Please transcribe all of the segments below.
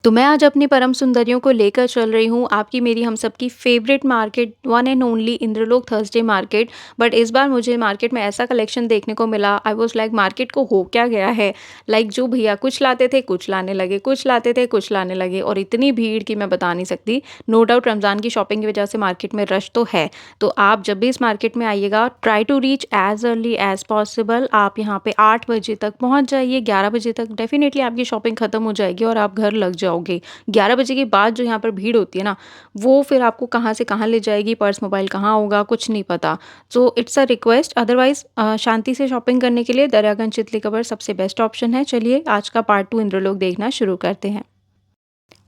तो मैं आज अपनी परम सुंदरियों को लेकर चल रही हूँ आपकी मेरी हम सबकी favourite market one and only Indralok Thursday market. But इस बार मुझे मार्केट में ऐसा कलेक्शन देखने को मिला, आई वाज लाइक मार्केट को हो क्या गया है। लाइक जो भैया कुछ लाते थे कुछ लाने लगे, कुछ लाते थे कुछ लाने लगे, और इतनी भीड़ की मैं बता नहीं सकती। नो डाउट रमज़ान की शॉपिंग की वजह से मार्केट में रश तो है। तो आप जब भी इस मार्केट में आइएगा, try to reach as early as possible. आप यहाँ पे 8 बजे तक पहुँच जाइए, 11 बजे तक डेफिनेटली आपकी शॉपिंग खत्म हो जाएगी और आप घर लग जाओगे। 11 बजे के बाद जो यहाँ पर भीड़ होती है ना, वो फिर आपको कहाँ से कहाँ ले जाएगी, पर्स मोबाइल कहाँ होगा, कुछ नहीं पता। So it's a request, otherwise शांति से शॉपिंग करने के लिए दरियागंज चितली कबर सबसे बेस्ट ऑप्शन है। चलिए आज का पार्ट 2 इंद्रलोक देखना शुरू करते हैं।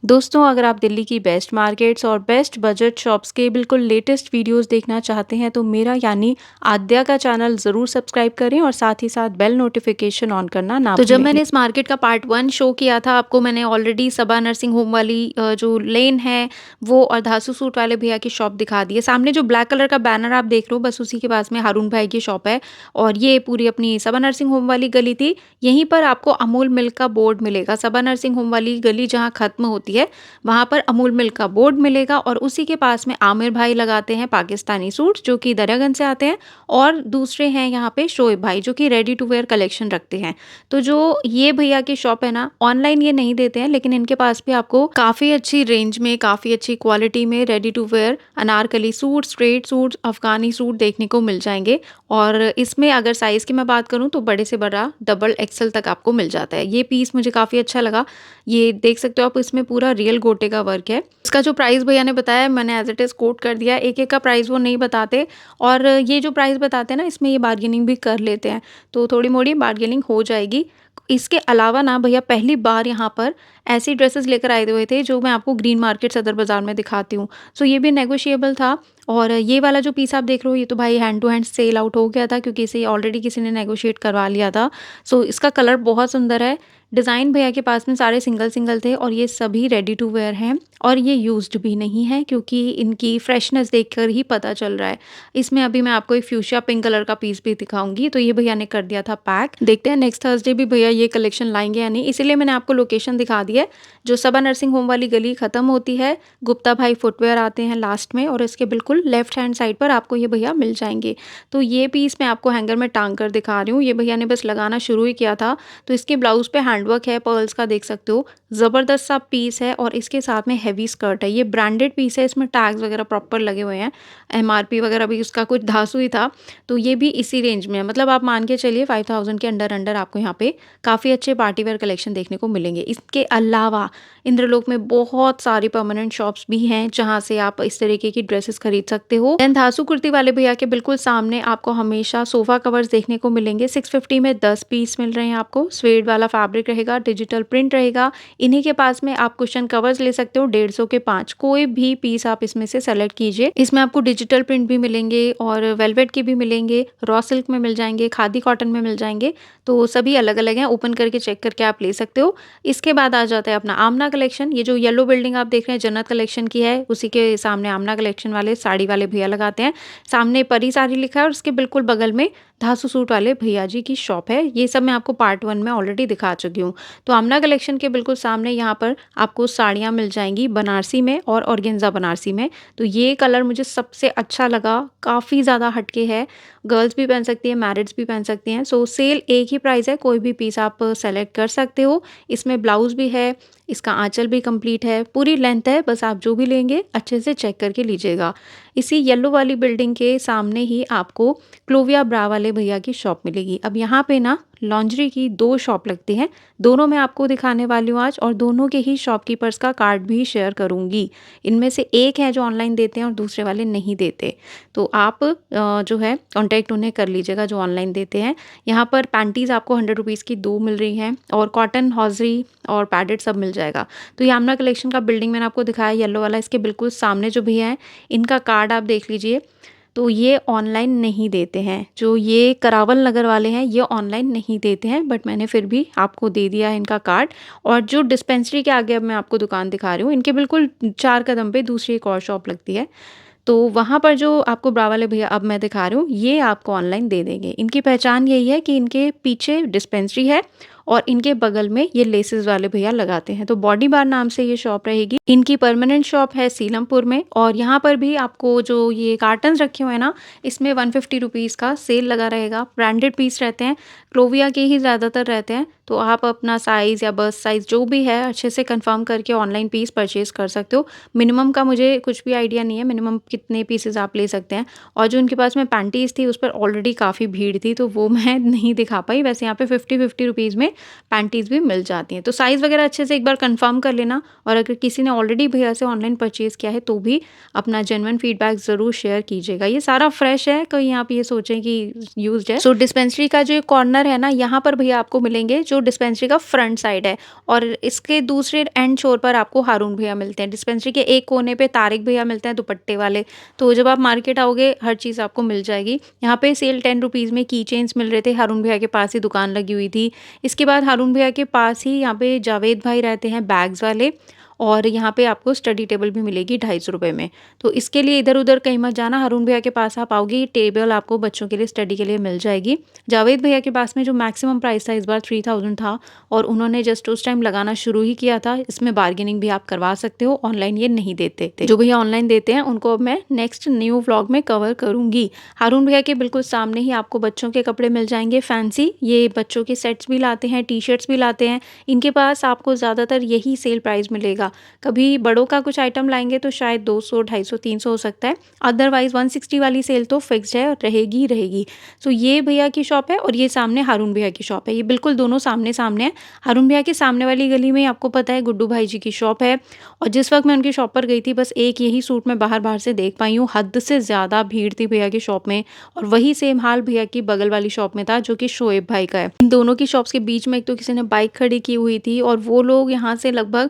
दोस्तों, अगर आप दिल्ली की बेस्ट मार्केट्स और बेस्ट बजट शॉप्स के बिल्कुल लेटेस्ट वीडियोस देखना चाहते हैं तो मेरा यानी आद्या का चैनल ज़रूर सब्सक्राइब करें और साथ ही साथ बेल नोटिफिकेशन ऑन करना ना तो जब भूलें। मैंने इस मार्केट का पार्ट 1 शो किया था आपको, मैंने ऑलरेडी सबा नर्सिंग होम वाली जो लेन है वो और धासु सूट वाले भैया की शॉप दिखा दी है। सामने जो ब्लैक कलर का बैनर आप देख रहे हो, बस उसी के पास में हारून भाई की शॉप है। और ये पूरी अपनी सबा नर्सिंग होम वाली गली थी। यहीं पर आपको अमूल मिल्क का बोर्ड मिलेगा। सबा नर्सिंग होम वाली गली जहाँ खत्म होती है, वहाँ पर अमूल मिल्क का बोर्ड मिलेगा और उसी के पास में आमिर भाई लगाते हैं पाकिस्तानी सूट जो कि दरियागंज से आते हैं। और दूसरे हैं यहाँ पे शोएब भाई जो कि रेडी टू वेयर कलेक्शन रखते हैं। तो जो ये भैया की शॉप है ना, ऑनलाइन ये नहीं देते हैं, लेकिन इनके पास भी आपको काफ़ी अच्छी रेंज में, काफ़ी अच्छी क्वालिटी में ready to wear Anarkali suit, straight suit, Afghani suit देखने को मिल जाएंगे। और इसमें अगर साइज़ की मैं बात करूँ तो बड़े से बड़ा डबल एक्सल तक आपको मिल जाता है। ये पीस मुझे काफ़ी अच्छा लगा। ये देख सकते हो आप, इसमें पूरा रियल गोटे का वर्क है। इसका जो प्राइस भैया ने बताया मैंने एज इट इज़ कोट कर दिया। एक-एक का प्राइस वो नहीं बताते, और ये जो प्राइस बताते हैं ना, इसमें ये बार्गेनिंग भी कर लेते हैं, तो थोड़ी-मोड़ी बार्गेनिंग हो जाएगी। इसके अलावा ना भैया पहली बार यहाँ पर ऐसी ड्रेसेस लेकर आए हुए थे जो मैं आपको ग्रीन मार्केट सदर बाज़ार में दिखाती हूँ। सो ये भी नेगोशिएबल था। और ये वाला जो पीस आप देख रहे हो, ये तो भाई hand to hand sell out हो गया था क्योंकि इसे ऑलरेडी किसी ने नेगोशिएट करवा लिया था। सो इसका कलर बहुत सुंदर है। डिज़ाइन भैया के पास में सारे सिंगल-सिंगल थे और ये सभी रेडी टू वेयर हैं और ये यूज़्ड भी नहीं है क्योंकि इनकी फ्रेशनेस देखकर ही पता चल रहा है। इसमें अभी मैं आपको एक फ्यूशिया पिंक कलर का पीस भी दिखाऊँगी, तो ये भैया ने कर दिया था पैक। देखते हैं नेक्स्ट थर्सडे भी भैया ये कलेक्शन लाएँगे या नहीं, इसीलिए मैंने आपको लोकेशन दिखा दी है। जो सबा नर्सिंग होम वाली गली खत्म होती है, गुप्ता भाई फुटवियर आते हैं लास्ट में और इसके बिल्कुल लेफ्ट हैंड साइड पर आपको ये भैया मिल जाएँगे। तो ये पीस मैं आपको हैंगर में टाँग कर दिखा रही हूँ। ये भैया ने बस लगाना शुरू ही किया था। तो इसके ब्लाउज़ पे हैंडवर्क है पर्ल्स का, देख सकते हो। ज़बरदस्त सा पीस है और इसके साथ में हेवी स्कर्ट है। ये ब्रांडेड पीस है, इसमें टैग्स वगैरह प्रॉपर लगे हुए हैं। एमआरपी वगैरह भी उसका कुछ धांसू ही था। तो ये भी इसी रेंज में है, मतलब आप मान के चलिए 5000 के अंडर अंडर आपको यहाँ पे काफ़ी अच्छे पार्टी वेयर कलेक्शन देखने को मिलेंगे। इसके अलावा इंद्रलोक में बहुत सारी परमानेंट शॉप्स भी हैं जहाँ से आप इस तरीके की ड्रेसेस खरीद सकते हो। देन धासु कुर्ती वाले भैया के बिल्कुल सामने आपको हमेशा सोफा कवर्स देखने को मिलेंगे। 650 में 10 पीस मिल रहे हैं आपको। स्वेड वाला फैब्रिक रहेगा, डिजिटल प्रिंट रहेगा। इन्हीं के पास में आप कुशन कवर्स ले सकते हो 150 के 5। कोई भी पीस आप इसमें से सेलेक्ट कीजिए। इसमें आपको डिजिटल प्रिंट भी मिलेंगे और वेलवेट के भी मिलेंगे, रॉ सिल्क में मिल जाएंगे, खादी कॉटन में मिल जाएंगे। तो सभी अलग अलग हैं, ओपन करके चेक करके आप ले सकते हो। इसके बाद आ जाता है अपना आमना कलेक्शन। ये जो येलो बिल्डिंग आप देख रहे हैं जन्नत कलेक्शन की है, उसी के सामने आमना कलेक्शन वाले साड़ी वाले भैया लगाते हैं। सामने परी साड़ी लिखा है और उसके बिल्कुल बगल में धासु सूट वाले भैया जी की शॉप है। ये सब मैं आपको पार्ट 1 में ऑलरेडी दिखा चुकी हूँ। तो आमना कलेक्शन के बिल्कुल सामने यहाँ पर आपको साड़ियाँ मिल जाएंगी बनारसी में और ऑर्गेन्जा बनारसी में। तो ये कलर मुझे सबसे अच्छा लगा, काफ़ी ज़्यादा हटके है। गर्ल्स भी पहन सकती है, मैरिड्स भी पहन सकती हैं। सो सेल एक ही प्राइस है, कोई भी पीस आप सेलेक्ट कर सकते हो। इसमें ब्लाउज़ भी है, इसका आँचल भी कंप्लीट है, पूरी लेंथ है। बस आप जो भी लेंगे अच्छे से चेक करके लीजिएगा। इसी येलो वाली बिल्डिंग के सामने ही आपको क्लोविया ब्रा वाले भैया की शॉप मिलेगी। अब यहाँ पे ना लॉन्ड्री की 2 शॉप लगती हैं, दोनों मैं आपको दिखाने वाली हूँ आज और दोनों के ही शॉपकीपर्स का कार्ड भी शेयर करूँगी। इनमें से एक है जो ऑनलाइन देते हैं और दूसरे वाले नहीं देते। तो आप जो है कॉन्टैक्ट उन्हें कर लीजिएगा जो ऑनलाइन देते हैं। यहाँ पर पैंटीज़ आपको 100 रुपीज़ की 2 मिल रही हैं और कॉटन, हॉज़री और पैडेड सब मिल जाएगा। तो ये आमना कलेक्शन का बिल्डिंग मैंने आपको दिखाया येलो वाला, इसके बिल्कुल सामने जो भैया हैं इनका कार्ड आप देख लीजिए। तो ये ऑनलाइन नहीं देते हैं, जो ये करावल नगर वाले हैं ये ऑनलाइन नहीं देते हैं, बट मैंने फिर भी आपको दे दिया है इनका कार्ड। और जो डिस्पेंसरी के आगे अब मैं आपको दुकान दिखा रही हूँ, इनके बिल्कुल 4 कदम पे दूसरी एक और शॉप लगती है। तो वहाँ पर जो आपको ब्रा वाले भैया अब मैं दिखा रही हूँ, ये आपको ऑनलाइन दे देंगे। इनकी पहचान यही है कि इनके पीछे डिस्पेंसरी है और इनके बगल में ये लेसेस वाले भैया लगाते हैं। तो बॉडी बार नाम से ये शॉप रहेगी। इनकी परमानेंट शॉप है सीलमपुर में और यहाँ पर भी आपको जो ये कार्टन्स रखे हुए हैं ना, इसमें 150 रुपीज़ का सेल लगा रहेगा। ब्रांडेड पीस रहते हैं, क्लोविया के ही ज़्यादातर रहते हैं। तो आप अपना साइज़ या बस्ट साइज़ जो भी है अच्छे से कंफर्म करके ऑनलाइन पीस परचेज़ कर सकते हो। मिनिमम का मुझे कुछ भी आइडिया नहीं है, मिनिमम कितने पीसेज़ आप ले सकते हैं। और जो उनके पास में पैंटीज़ थी उस पर ऑलरेडी काफ़ी भीड़ थी, तो वो मैं नहीं दिखा पाई। वैसे यहाँ पे 50-50 रुपीज़ में पैंटीज़ भी मिल जाती हैं। तो साइज़ वगैरह अच्छे से एक बार कंफर्म कर लेना और अगर किसी ने ऑलरेडी भैया से ऑनलाइन परचेज़ किया है तो भी अपना जेन्युइन फीडबैक ज़रूर शेयर कीजिएगा। ये सारा फ्रेश है, कहीं आप ये सोचें कि यूज़्ड है। सो डिस्पेंसरी का जो कॉर्नर है ना, यहाँ पर भैया आपको मिलेंगे जो डिस्पेंसरी का फ्रंट साइड है और इसके दूसरे एंड छोर पर आपको हारून भैया मिलते हैं। डिस्पेंसरी के एक कोने पे तारिक भैया मिलते हैं दुपट्टे वाले। तो जब आप मार्केट आओगे हर चीज़ आपको मिल जाएगी। यहाँ पे सेल 10 रुपीज़ में की चेन्स मिल रहे थे, हारून भैया के पास ही दुकान लगी हुई थी। इसके बाद हारून भैया के पास ही यहाँ पे जावेद भाई रहते हैं बैग्स वाले और यहाँ पे आपको स्टडी टेबल भी मिलेगी 250 रुपये में। तो इसके लिए इधर-उधर कहीं मत जाना, हारून भैया के पास आप आओगे, ये टेबल आपको बच्चों के लिए स्टडी के लिए मिल जाएगी। जावेद भैया के पास में जो मैक्सिमम प्राइस था इस बार 3000 था और उन्होंने जस्ट उस टाइम लगाना शुरू ही किया था। इसमें बार्गेनिंग भी आप करवा सकते हो, ऑनलाइन ये नहीं देते थे। जो भैया ऑनलाइन देते हैं उनको अब मैं नेक्स्ट न्यू व्लॉग में कवर करूँगी। हारून भैया के बिल्कुल सामने ही आपको बच्चों के कपड़े मिल जाएंगे फैंसी, ये बच्चों के सेट्स भी लाते हैं, टी शर्ट्स भी लाते हैं। इनके पास आपको ज़्यादातर यही सेल प्राइस मिलेगा। कभी बड़ों का कुछ आइटम लाएंगे तो शायद 200, 250, 300 हो सकता है, अदरवाइज 160 वाली सेल तो फिक्स्ड है और रहेगी ही रहेगी। सो ये भैया की शॉप है और ये सामने हारून भैया की शॉप है, ये बिल्कुल दोनों सामने सामने है। हारून भैया के सामने वाली गली में आपको पता है गुड्डू भाई जी की शॉप है और जिस वक्त मैं उनकी शॉप पर गई थी बस एक यही सूट मैं बाहर बाहर से देख पाई हूँ। हद से ज़्यादा भीड़ थी भैया की शॉप में और वही सेम हाल भैया की बगल वाली शॉप में था जो कि शोएब भाई का है। इन दोनों की शॉप्स के बीच में एक तो किसी ने बाइक खड़ी की हुई थी और वो लोग यहाँ से लगभग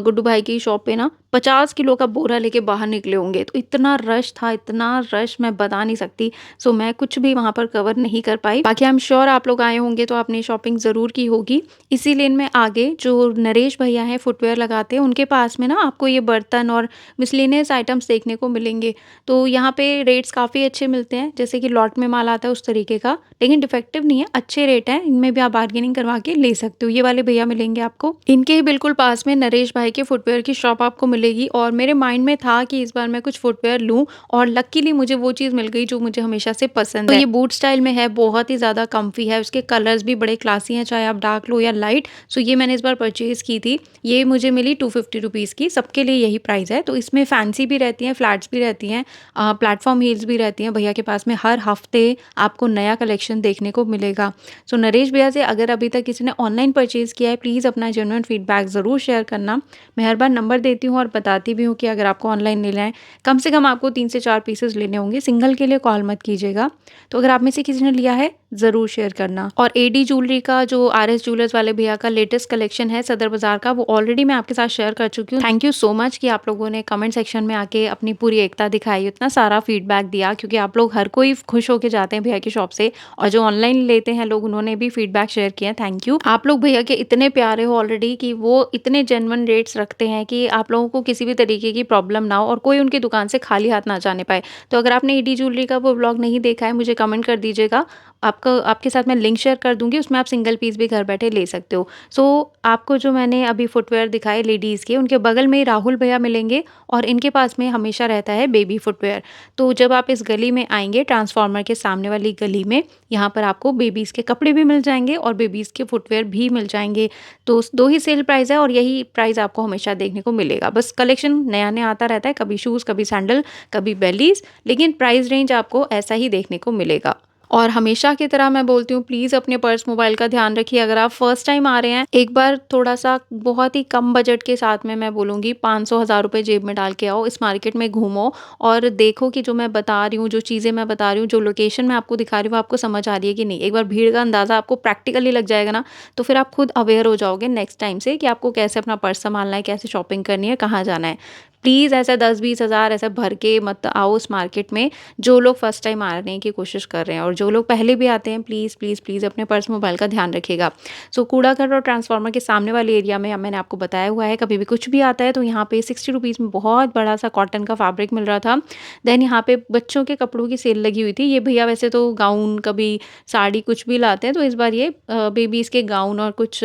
गुड्डू भाई की शॉप पे ना 50 किलो का बोरा लेके बाहर निकले होंगे। तो इतना रश था, इतना रश मैं बता नहीं सकती। सो मैं कुछ भी वहाँ पर कवर नहीं कर पाई। बाकी आई एम श्योर आप लोग आए होंगे तो आपने शॉपिंग ज़रूर की होगी। इसी लेन में आगे जो नरेश भैया हैं फुटवेयर लगाते हैं, उनके पास में ना आपको ये बर्तन और मिसलेनियस आइटम्स देखने को मिलेंगे। तो यहाँ पे रेट्स काफ़ी अच्छे मिलते हैं, जैसे कि लॉट में माल आता है उस तरीके का, लेकिन डिफेक्टिव नहीं है, अच्छे रेट हैं। इनमें भी आप बार्गेनिंग करवा के ले सकते हो। ये वाले भैया मिलेंगे आपको, इनके ही बिल्कुल पास में नरेश भाई के फुटवेयर की शॉप आपको मिलेगी। और मेरे माइंड में था कि इस बार मैं कुछ फुटवेयर लूँ और लकीली मुझे वो चीज़ मिल गई जो मुझे हमेशा से पसंद है। तो ये बूट स्टाइल में है, बहुत ही ज़्यादा कम्फी है, उसके कलर्स भी बड़े क्लासी हैं, चाहे आप डार्क लो या लाइट। सो ये मैंने इस बार परचेज़ की थी, ये मुझे मिली 250 रुपीज़ की। सबके लिए यही प्राइस है। तो इसमें फैंसी भी रहती हैं, फ्लैट्स भी रहती हैं, प्लेटफॉर्म हील्स भी रहती हैं। भैया के पास में हर हफ्ते आपको नया कलेक्शन देखने को मिलेगा। सो नरेश भैया से अगर अभी तक किसी ने ऑनलाइन परचेज़ किया है, प्लीज़ अपना जेन्युइन फीडबैक ज़रूर शेयर करना। मैं हर बार नंबर देती हूँ और बताती भी हूँ कि अगर आपको ऑनलाइन लेना है, कम से कम आपको 3 से 4 पीसेस लेने होंगे, सिंगल के लिए कॉल मत कीजिएगा। तो अगर आप में से किसी ने लिया है ज़रूर शेयर करना। और एडी ज्वेलरी का जो आरएस ज्वेलर्स वाले भैया का लेटेस्ट कलेक्शन है सदर बाजार का, वो ऑलरेडी मैं आपके साथ शेयर कर चुकी हूँ। थैंक यू सो मच कि आप लोगों ने कमेंट सेक्शन में आके अपनी पूरी एकता दिखाई, इतना सारा फीडबैक दिया, क्योंकि आप लोग हर कोई खुश होके जाते हैं भैया की शॉप से और जो ऑनलाइन लेते हैं लोग उन्होंने भी फीडबैक शेयर किया। Thank you. आप लोग भैया के इतने प्यारे हो ऑलरेडी कि वो इतने जेन्युइन रेट्स रखते हैं कि आप लोगों को किसी भी तरीके की प्रॉब्लम ना हो और कोई उनकी दुकान से खाली हाथ ना जाने पाए। तो अगर आपने एडी ज्वेलरी का वो व्लॉग नहीं देखा है, मुझे कमेंट कर दीजिएगा, आपके साथ मैं लिंक शेयर कर दूँगी, उसमें आप सिंगल पीस भी घर बैठे ले सकते हो। सो आपको जो मैंने अभी फुटवेयर दिखाए लेडीज़ के, उनके बगल में राहुल भैया मिलेंगे और इनके पास में हमेशा रहता है बेबी फुटवेयर। तो जब आप इस गली में आएँगे, ट्रांसफार्मर के सामने वाली गली में, यहाँ पर आपको बेबीज़ के कपड़े भी मिल जाएँगे और बेबीज़ के फुटवेयर भी मिल जाएँगे। तो 2 ही सेल प्राइस है और यही प्राइस आपको हमेशा देखने को मिलेगा। बस कलेक्शन नया-नया आता रहता है, कभी शूज़, कभी सैंडल, कभी बेलीज़, लेकिन प्राइस रेंज आपको ऐसा ही देखने को मिलेगा। और हमेशा की तरह मैं बोलती हूँ, प्लीज़ अपने पर्स मोबाइल का ध्यान रखिए। अगर आप फर्स्ट टाइम आ रहे हैं, एक बार थोड़ा-सा बहुत ही कम बजट के साथ में मैं बोलूँगी 500-1000 रुपए जेब में डाल के आओ, इस मार्केट में घूमो और देखो कि जो मैं बता रही हूँ, जो चीज़ें मैं बता रही हूँ, जो लोकेशन मैं आपको दिखा रही हूँ, वो आपको समझ आ रही है कि नहीं। एक बार भीड़ का अंदाज़ा आपको प्रैक्टिकली लग जाएगा ना, तो फिर आप खुद अवेयर हो जाओगे नेक्स्ट टाइम से कि आपको कैसे अपना पर्स सँभालना है, कैसे शॉपिंग करनी है, कहाँ जाना है। प्लीज़ ऐसा 10-20 हज़ार ऐसा भर के मत आओ उस मार्केट में, जो लोग फर्स्ट टाइम आने की कोशिश कर रहे हैं और जो लोग पहले भी आते हैं प्लीज़, प्लीज़, प्लीज़ अपने पर्स मोबाइल का ध्यान रखिएगा। सो कूड़ा-घर और ट्रांसफार्मर के सामने वाले एरिया में मैंने आपको बताया हुआ है, कभी भी कुछ भी आता है तो यहाँ पे ₹60 में बहुत बड़ा-सा कॉटन का फैब्रिक मिल रहा था। देन यहाँ पे बच्चों के कपड़ों की सेल लगी हुई थी। ये भैया वैसे तो गाउन, कभी साड़ी कुछ भी लाते हैं, तो इस बार ये बेबीज़ के गाउन और कुछ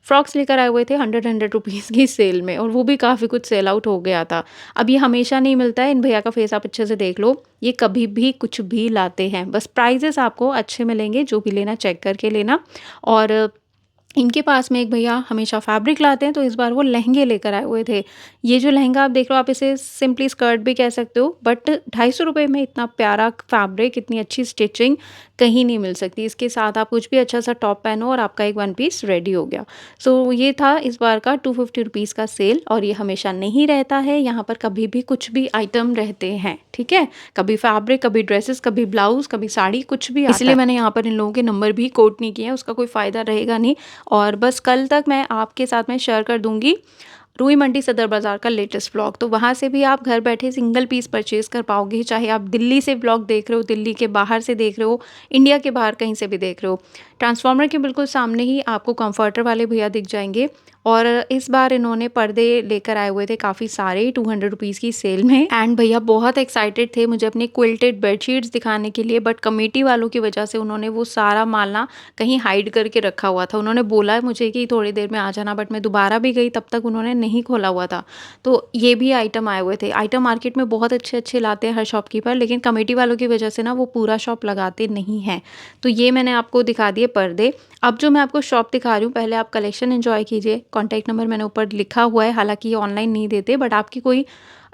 फ्रॉक्स लेकर आए हुए थे 100 रुपीज़ की सेल में, और वो भी काफ़ी कुछ सेल आउट हो गया था। अब ये हमेशा नहीं मिलता है, इन भैया का फेस आप अच्छे से देख लो, ये कभी भी कुछ भी लाते हैं। बस प्राइसेज़ आपको अच्छे मिलेंगे, जो भी लेना चेक करके लेना। और इनके पास में एक भैया हमेशा फैब्रिक लाते हैं, तो इस बार वो लहंगे लेकर आए हुए थे। ये जो लहंगा आप देख रहे हो, आप इसे सिंपली स्कर्ट भी कह सकते हो, बट ₹250 में इतना प्यारा फैब्रिक, इतनी अच्छी स्टिचिंग कहीं नहीं मिल सकती। इसके साथ आप कुछ भी अच्छा-सा टॉप पहनो और आपका एक वन पीस रेडी हो गया। सो ये था इस बार का ₹250 का सेल, और ये हमेशा नहीं रहता है, यहाँ पर कभी भी कुछ भी आइटम रहते हैं, ठीक है? कभी फैब्रिक, कभी ड्रेसेस, कभी ब्लाउज़, कभी साड़ी, कुछ भी आता है। इसलिए मैंने यहाँ पर इन लोगों के नंबर भी कोट नहीं किए हैं, उसका कोई फ़ायदा रहेगा नहीं। और बस कल तक मैं आपके साथ में शेयर कर दूँगी रूई मंडी सदर बाज़ार का लेटेस्ट व्लॉग, तो वहाँ से भी आप घर बैठे सिंगल पीस परचेज़ कर पाओगे, चाहे आप दिल्ली से व्लॉग देख रहे हो, दिल्ली के बाहर से देख रहे हो, इंडिया के बाहर कहीं से भी देख रहे हो। ट्रांसफार्मर के बिल्कुल सामने ही आपको कम्फर्टर वाले भैया दिख जाएँगे, और इस बार इन्होंने पर्दे लेकर आए हुए थे काफ़ी सारे ₹200 की सेल में, एंड भैया बहुत एक्साइटेड थे मुझे अपने क्विल्टेड बेडशीट्स दिखाने के लिए, बट कमेटी वालों की वजह से उन्होंने वो सारा माल ना कहीं हाइड करके रखा हुआ था। उन्होंने बोला मुझे कि थोड़ी देर में आ जाना, बट मैं दोबारा भी गई, तब तक उन्होंने नहीं खोला हुआ था। तो ये भी आइटम आए हुए थे। आइटम मार्केट में बहुत अच्छे-अच्छे लाते हैं हर शॉपकीपर, लेकिन कमेटी वालों की वजह से ना वो पूरा शॉप लगाते नहीं हैं। तो ये मैंने आपको दिखा दिए पर्दे। अब जो मैं आपको शॉप दिखा रही हूँ, पहले आप कलेक्शन एन्जॉय कीजिए। कॉन्टैक्ट नंबर मैंने ऊपर लिखा हुआ है, हालाँकि ये ऑनलाइन नहीं देते, बट आपकी कोई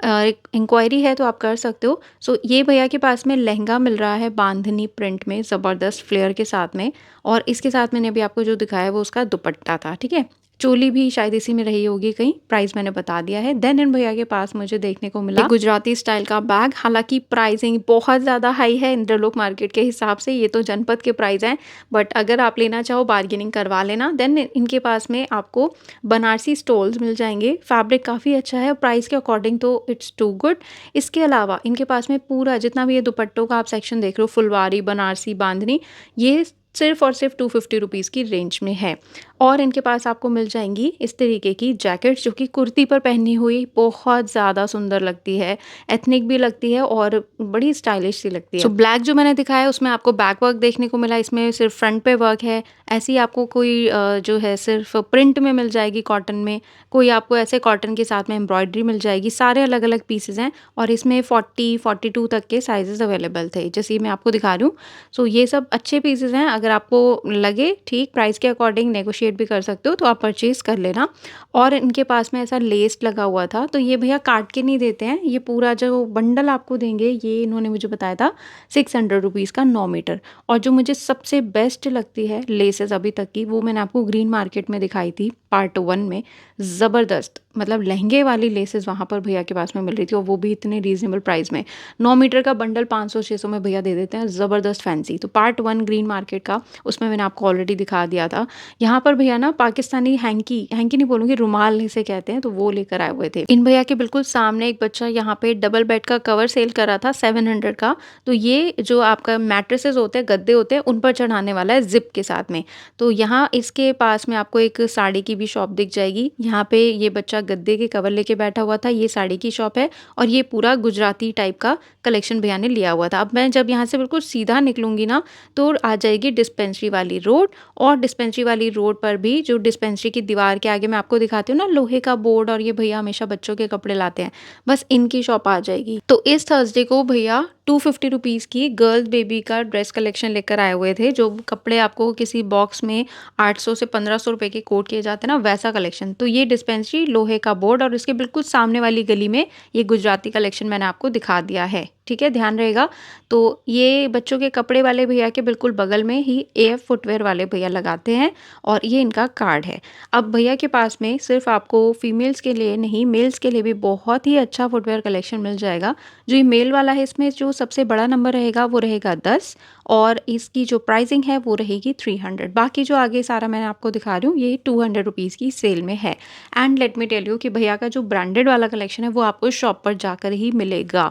इंक्वायरी है तो आप कर सकते हो। सो ये भैया के पास में लहंगा मिल रहा है बांधनी प्रिंट में, ज़बरदस्त फ्लेयर के साथ में, और इसके साथ मैंने अभी आपको जो दिखाया है वो उसका दुपट्टा था, ठीक है? चोली भी शायद इसी में रही होगी कहीं, प्राइस मैंने बता दिया है। देन इन भैया के पास मुझे देखने को मिला एक गुजराती स्टाइल का बैग, हालाँकि प्राइसिंग बहुत ज़्यादा हाई है इंद्रलोक मार्केट के हिसाब से, ये तो जनपद के प्राइस हैं, बट अगर आप लेना चाहो बार्गेनिंग करवा लेना। देन इनके पास में आपको बनारसी स्टोल्स मिल जाएँगे, फैब्रिक काफ़ी अच्छा है, प्राइस के अकॉर्डिंग तो इट्स टू गुड। इसके अलावा इनके पास में पूरा जितना भी ये दुपट्टों का आप सेक्शन देख रहे हो, फुलवारी, बनारसी, बांधनी, ये सिर्फ़ और सिर्फ ₹250 की रेंज में है। और इनके पास आपको मिल जाएँगी इस तरीके की जैकेट्स, जो कि कुर्ती पर पहनी हुई बहुत ज़्यादा सुंदर लगती है, एथनिक भी लगती है और बड़ी स्टाइलिश सी लगती है। सो ब्लैक जो मैंने दिखाया उसमें आपको बैक वर्क देखने को मिला, इसमें सिर्फ फ्रंट पे वर्क है। ऐसी आपको कोई जो है सिर्फ प्रिंट में मिल जाएगी कॉटन में, कोई आपको ऐसे कॉटन के साथ में एम्ब्रॉयडरी मिल जाएगी। सारे अलग-अलग पीसेज़ हैं, और इसमें 40, 42 तक के साइज़ेज़ अवेलेबल थे, जैसे मैं आपको दिखा रही हूँ। सो ये सब अच्छे पीसेज़ हैं, अगर आपको लगे ठीक प्राइस के अकॉर्डिंग नेगोशिएट भी कर सकते हो तो आप परचेज़ कर लेना। और इनके पास में ऐसा लेस लगा हुआ था, तो ये भैया काट के नहीं देते हैं, ये पूरा जो बंडल आपको देंगे, ये इन्होंने मुझे बताया था ₹600 का 9 मीटर। और जो मुझे सबसे बेस्ट लगती है लेसेस अभी तक की, वो मैंने आपको ग्रीन मार्केट में दिखाई थी पार्ट 1 में, ज़बरदस्त, मतलब लहंगे वाली लेसेस वहाँ पर भैया के पास में मिल रही थी, और वो भी इतने रीज़नेबल प्राइस में। 9 मीटर का बंडल 500-600 में भैया दे देते हैं, ज़बरदस्त फैंसी। तो पार्ट 1 ग्रीन मार्केट का, उसमें मैंने आपको ऑलरेडी दिखा दिया था। यहाँ पर भैया ना पाकिस्तानी हैंकी, हैंकी नहीं बोलूँगी, रुमाल इसे कहते हैं, तो वो लेकर आए हुए थे। इन भैया के बिल्कुल सामने एक बच्चा यहाँ पे डबल बेड का कवर सेल कर रहा था 700 का। तो ये जो आपका मैट्रेसेस होते हैं, गद्दे होते हैं, उन पर चढ़ाने वाला है ज़िप के साथ में। तो यहाँ इसके पास में आपको एक साड़ी की भी शॉप दिख जाएगी। यहाँ पे ये बच्चा गद्दे के कवर लेके बैठा हुआ था, ये साड़ी की शॉप है, और ये पूरा गुजराती टाइप का कलेक्शन भैया ने लिया हुआ था। अब मैं जब यहाँ से बिल्कुल सीधा निकलूँगी ना, तो आ जाएगी डिस्पेंसरी वाली रोड, और डिस्पेंसरी वाली रोड पर भी जो डिस्पेंसरी की दीवार के आगे मैं आपको दिखाती हूँ ना लोहे का बोर्ड, और ये भैया हमेशा बच्चों के कपड़े लाते हैं, बस इनकी शॉप आ जाएगी। तो इस थर्सडे को भैया ₹250 की गर्ल्स बेबी का ड्रेस कलेक्शन लेकर आए हुए थे, जो कपड़े आपको किसी बॉक्स में 800 से 1500 रुपए के कोट किए जाते हैं ना, वैसा कलेक्शन। तो ये डिस्पेंसरी, लोहे का बोर्ड, और इसके बिल्कुल सामने वाली गली में ये गुजराती कलेक्शन मैंने आपको दिखा दिया है, ठीक है, ध्यान रहेगा। तो ये बच्चों के कपड़े वाले भैया के बिल्कुल बगल में ही एएफ फुटवेयर वाले भैया लगाते हैं, और ये इनका कार्ड है। अब भैया के पास में सिर्फ आपको फीमेल्स के लिए नहीं, मेल्स के लिए भी बहुत ही अच्छा फुटवेयर कलेक्शन मिल जाएगा। जो ये मेल वाला है, इसमें जो जो सबसे बड़ा नंबर रहेगा वो रहेगा 10 और इसकी जो प्राइसिंग है वो रहेगी 300। बाकी जो आगे सारा मैं आपको दिखा रही हूँ ये 200 रुपीज़ की सेल में है। And let me tell you कि भैया का जो ब्रांडेड वाला कलेक्शन है वो आपको शॉप पर जाकर ही मिलेगा।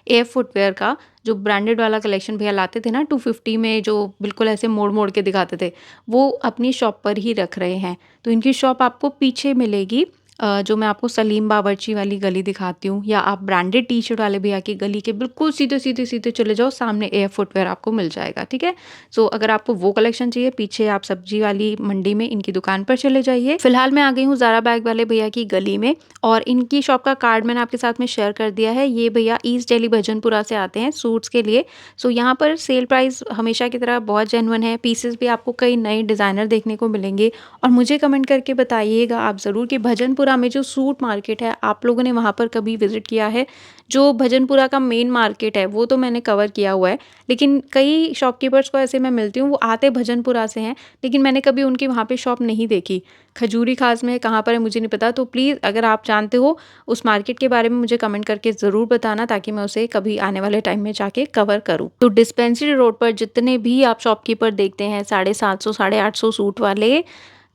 एफ फुटवियर का जो ब्रांडेड वाला कलेक्शन भैया लाते थे ना 250 में, जो बिल्कुल ऐसे मोड़-मोड़ के दिखाते थे, वो अपनी शॉप पर ही रख रहे हैं। तो इनकी शॉप आपको पीछे मिलेगी, जो मैं आपको सलीम बावर्ची वाली गली दिखाती हूँ, या आप ब्रांडेड टी-शर्ट वाले भैया की गली के बिल्कुल सीधे-सीधे-सीधे चले जाओ, सामने एफ फुटवियर आपको मिल जाएगा, ठीक है? सो अगर आपको वो कलेक्शन चाहिए, पीछे आप सब्जी वाली मंडी में इनकी दुकान पर चले जाइए। फिलहाल मैं आ गई हूँ ज़ारा बैग वाले भैया की गली में और इनकी शॉप का कार्ड मैंने आपके साथ में शेयर कर दिया है। ये भैया ईस्ट दिल्ली भजनपुरा से आते हैं सूट्स के लिए। सो यहाँ पर सेल प्राइस हमेशा की तरह बहुत जेन्युइन है। पीसेस भी आपको कई नए डिज़ाइनर देखने को मिलेंगे और मुझे कमेंट करके बताइएगा आप ज़रूर कि भजनपुरा में जो सूट मार्केट है, आप लोगों ने वहाँ पर कभी विज़िट किया है? जो भजनपुरा का मेन मार्केट है वो तो मैंने कवर किया हुआ है, लेकिन कई शॉपकीपर्स को ऐसे मैं मिलती हूँ, वो आते भजनपुरा से हैं, लेकिन मैंने कभी उनकी वहाँ पे शॉप नहीं देखी। खजूरी खास में कहाँ पर है मुझे नहीं पता, तो प्लीज़ अगर आप जानते हो उस मार्केट के बारे में मुझे कमेंट करके ज़रूर बताना, ताकि मैं उसे कभी आने वाले टाइम में जाके कवर करूँ। तो डिस्पेंसरी रोड पर जितने भी आप शॉपकीपर देखते हैं 750 850 सूट वाले,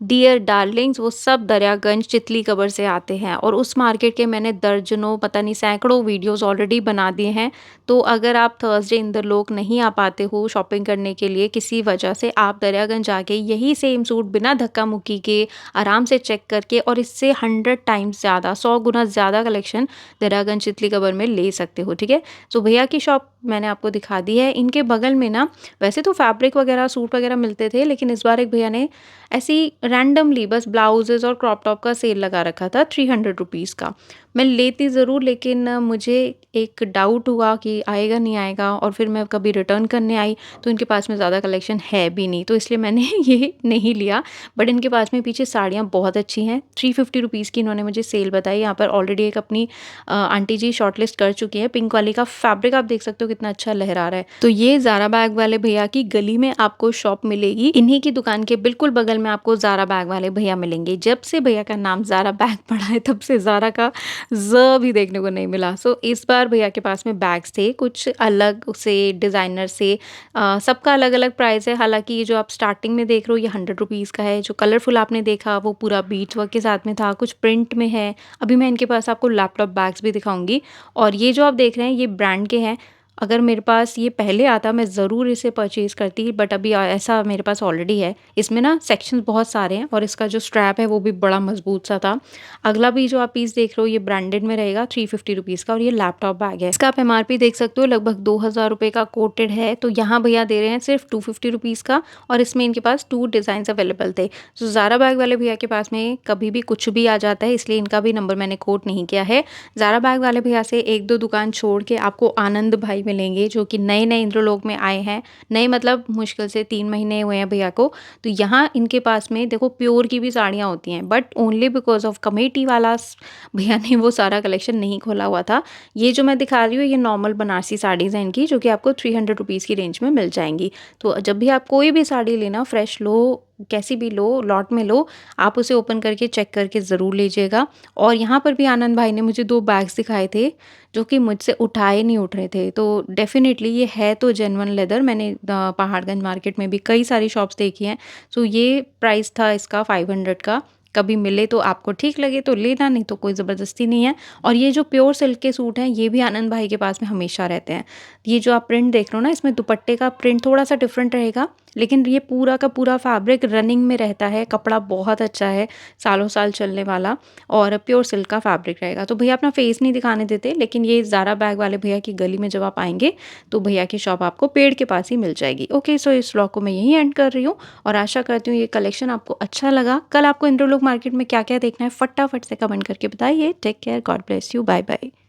डियर डार्लिंग्स, वो सब दरियागंज चितली कबर से आते हैं और उस मार्केट के मैंने दर्जनों पता नहीं सैकड़ों वीडियोस ऑलरेडी बना दिए हैं। तो अगर आप थर्सडे इंदरलोक नहीं आ पाते हो शॉपिंग करने के लिए किसी वजह से, आप दरियागंज जाके यही सेम सूट बिना धक्का मुक्की के आराम से चेक करके और इससे 100 टाइम्स ज़्यादा, 100 गुना ज़्यादा कलेक्शन दरियागंज चितली कबर में ले सकते हो, ठीक है? तो भैया की शॉप मैंने आपको दिखा दी है। इनके बगल में ना वैसे तो फैब्रिक वगैरह सूट वगैरह मिलते थे, लेकिन इस बार एक भैया ने ऐसी रैंडमली बस ब्लाउजेज़ और क्रॉप टॉप का सेल लगा रखा था 300 रुपीज़ का। मैं लेती ज़रूर, लेकिन मुझे एक डाउट हुआ कि आएगा नहीं आएगा, और फिर मैं कभी रिटर्न करने आई तो इनके पास में ज़्यादा कलेक्शन है भी नहीं, तो इसलिए मैंने ये नहीं लिया। बट इनके पास में पीछे साड़ियाँ बहुत अच्छी हैं। 350 रुपीज़ की इन्होंने मुझे सेल बताई। यहाँ पर ऑलरेडी एक अपनी आंटी जी शॉर्टलिस्ट कर चुकी हैं। पिंक वाली का फैब्रिक आप देख सकते हो कितना अच्छा लहरा रहा है। तो ये ज़ारा बैग वाले भैया की गली में आपको शॉप मिलेगी। इन्हीं की दुकान के बिल्कुल बगल में आपको ज़ारा बैग वाले भैया मिलेंगे। जब से भैया का नाम ज़ारा बैग पड़ा है तब से ज़ारा का ज़ भी देखने को नहीं मिला। सो इस बार भैया के पास में बैग्स थे कुछ अलग से डिज़ाइनर से, सबका अलग-अलग प्राइस है। हालाँकि ये जो आप स्टार्टिंग में देख रहे हो ये 100 रुपीज़ का है। जो कलरफुल आपने देखा वो पूरा बीट्स वर्क के साथ में था, कुछ प्रिंट में है। अभी मैं इनके पास आपको लैपटॉप बैग्स भी दिखाऊँगी, और ये जो आप देख रहे हैं ये ब्रांड के हैं। अगर मेरे पास ये पहले आता मैं ज़रूर इसे परचेज़ करती, बट अभी ऐसा मेरे पास ऑलरेडी है। इसमें ना सेक्शंस बहुत सारे हैं और इसका जो स्ट्रैप है वो भी बड़ा मज़बूत सा था। अगला भी जो आप पीस देख रहे हो ये ब्रांडेड में रहेगा 350 रुपीज़ का, और ये लैपटॉप बैग है। इसका आप एमआरपी देख सकते हो लगभग 2000 रुपये का कोटेड है। तो यहाँ भैया दे रहे हैं सिर्फ 250 रुपीज़ का, और इसमें इनके पास 2 डिज़ाइंस अवेलेबल थे। तो ज़ारा बैग वाले भैया के पास में कभी भी कुछ भी आ जाता है, इसलिए इनका भी नंबर मैंने कोट नहीं किया है। ज़ारा बैग वाले भैया से 1-2 दुकान छोड़ के आपको आनंद भाई मिलेंगे, जो कि नए-नए इंद्रलोक में आए हैं। नए मतलब मुश्किल से 3 महीने हुए हैं भैया को। तो यहाँ इनके पास में देखो प्योर की भी साड़ियाँ होती हैं, but only because of committee वाला भैया ने वो सारा कलेक्शन नहीं खोला हुआ था। ये जो मैं दिखा रही हूँ ये नॉर्मल बनारसी साड़ीज़ हैं इनकी, जो कि आपको 300 रुपीज़ की रेंज में मिल जाएँगी। तो जब भी आप कोई भी साड़ी लेना, फ्रेश लो, कैसी भी लो, लॉट में लो, आप उसे ओपन करके चेक करके ज़रूर लीजिएगा। और यहाँ पर भी आनंद भाई ने मुझे 2 बैग्स दिखाए थे, जो कि मुझसे उठाए नहीं उठ रहे थे। तो डेफ़िनिटली ये है तो जेन्युइन लेदर। मैंने पहाड़गंज मार्केट में भी कई सारी शॉप्स देखी हैं। सो ये प्राइस था इसका 500 का। कभी मिले तो आपको ठीक लगे तो लेना, नहीं तो कोई ज़बरदस्ती नहीं है। और ये जो प्योर सिल्क के सूट हैं ये भी आनंद भाई के पास में हमेशा रहते हैं। ये जो आप प्रिंट देख रहे हो ना, इसमें दुपट्टे का प्रिंट थोड़ा-सा डिफरेंट रहेगा, लेकिन ये पूरा का पूरा फैब्रिक रनिंग में रहता है। कपड़ा बहुत अच्छा है, सालों साल चलने वाला, और प्योर सिल्क का फैब्रिक रहेगा। तो भैया अपना फेस नहीं दिखाने देते, लेकिन ये ज़ारा बैग वाले भैया की गली में जब आप आएँगे तो भैया की शॉप आपको पेड़ के पास ही मिल जाएगी। ओके, सो इस व्लॉग को मैं यहीं एंड कर रही हूँ और आशा करती हूँ ये कलेक्शन आपको अच्छा लगा। कल आपको इंद्रलोक मार्केट में क्या-क्या देखना है फटाफट से कमेंट करके बताइए। Take care, God bless you, bye bye.